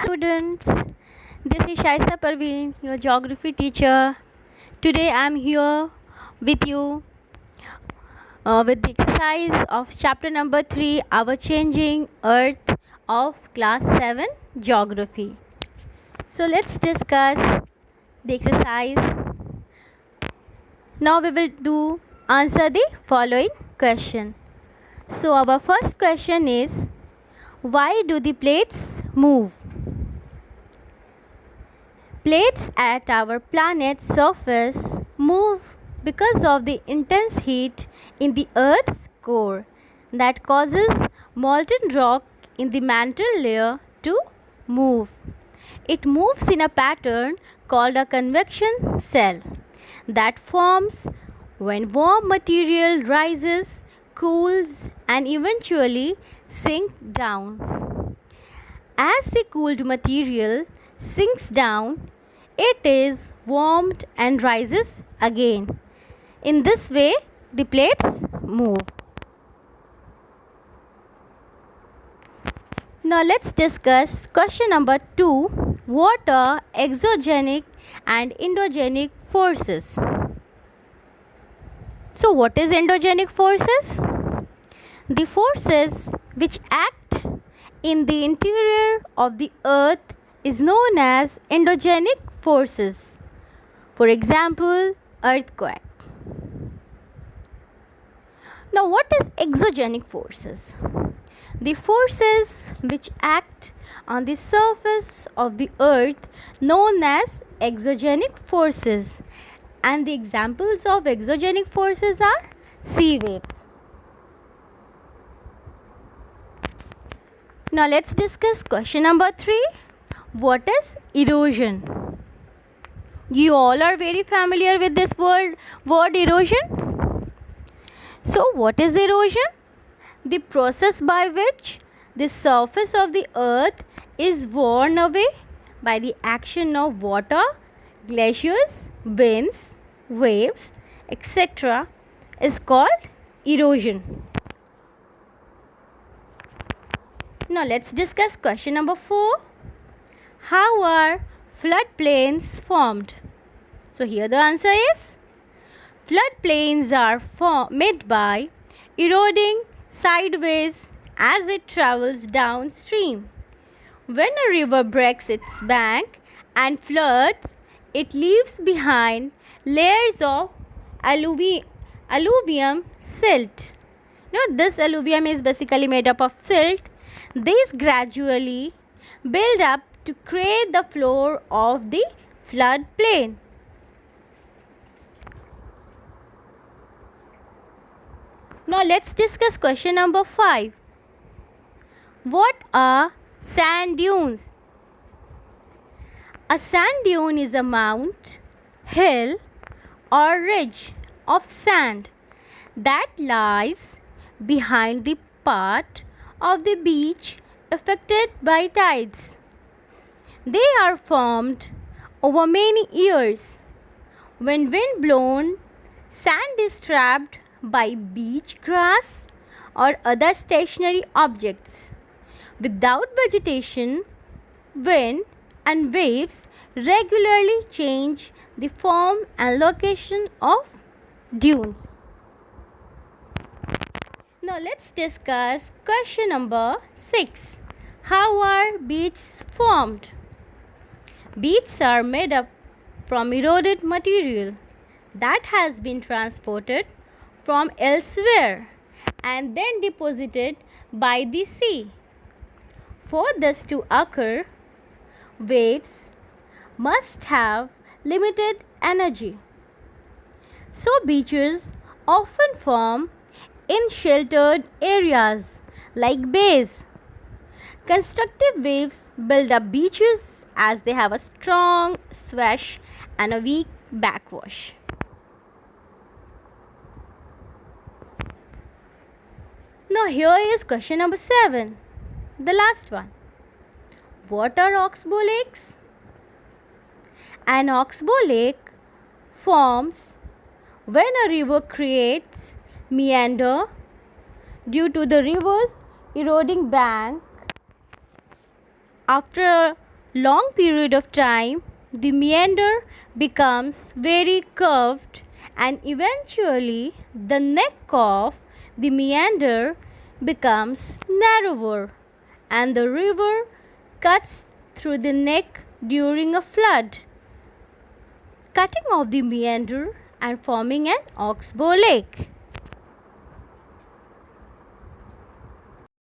Students, this is Shaista Parveen, your geography teacher. Today I am here with you with the exercise of chapter number 3, Our Changing Earth of class 7 geography. So let's discuss the exercise. Now we will answer the following question. So our first question is, why do the plates move? Plates at our planet's surface move because of the intense heat in the Earth's core that causes molten rock in the mantle layer to move. It moves in a pattern called a convection cell that forms when warm material rises, cools, and eventually sinks down. As the cooled material sinks down, it is warmed and rises again. In this way, the plates move. Now let's discuss question number 2. What are exogenic and endogenic forces? So what is endogenic forces? The forces which act in the interior of the earth is known as endogenic forces. For example, earthquake. Now what is exogenic forces? The forces which act on the surface of the earth known as exogenic forces, and the examples of exogenic forces are sea waves. Now let's discuss question number 3. What is erosion? You all are very familiar with this word erosion. So what is erosion? The process by which the surface of the earth is worn away by the action of water, glaciers, winds, waves, etc. is called erosion. Now let's discuss question number 4. How are floodplains formed? So here the answer is, floodplains are made by eroding sideways as it travels downstream. When a river breaks its bank and floods, it leaves behind layers of alluvium silt. Now this alluvium is basically made up of silt. These gradually build up to create the floor of the floodplain. Now let's discuss question number 5. What are sand dunes? A sand dune is a mount, hill, or ridge of sand that lies behind the part of the beach affected by tides. They are formed over many years. When wind blown, sand is trapped by beach grass or other stationary objects. Without vegetation, wind and waves regularly change the form and location of dunes. Now let's discuss question number 6. How are beaches formed? Beaches are made up from eroded material that has been transported from elsewhere and then deposited by the sea. For this to occur, waves must have limited energy. So beaches often form in sheltered areas like bays. Constructive waves build up beaches as they have a strong swash and a weak backwash. Now here is question number 7, the last one. What are oxbow lakes? An oxbow lake forms when a river creates meander due to the river's eroding bank after long period of time, the meander becomes very curved and eventually the neck of the meander becomes narrower and the river cuts through the neck during a flood, cutting off the meander and forming an oxbow lake.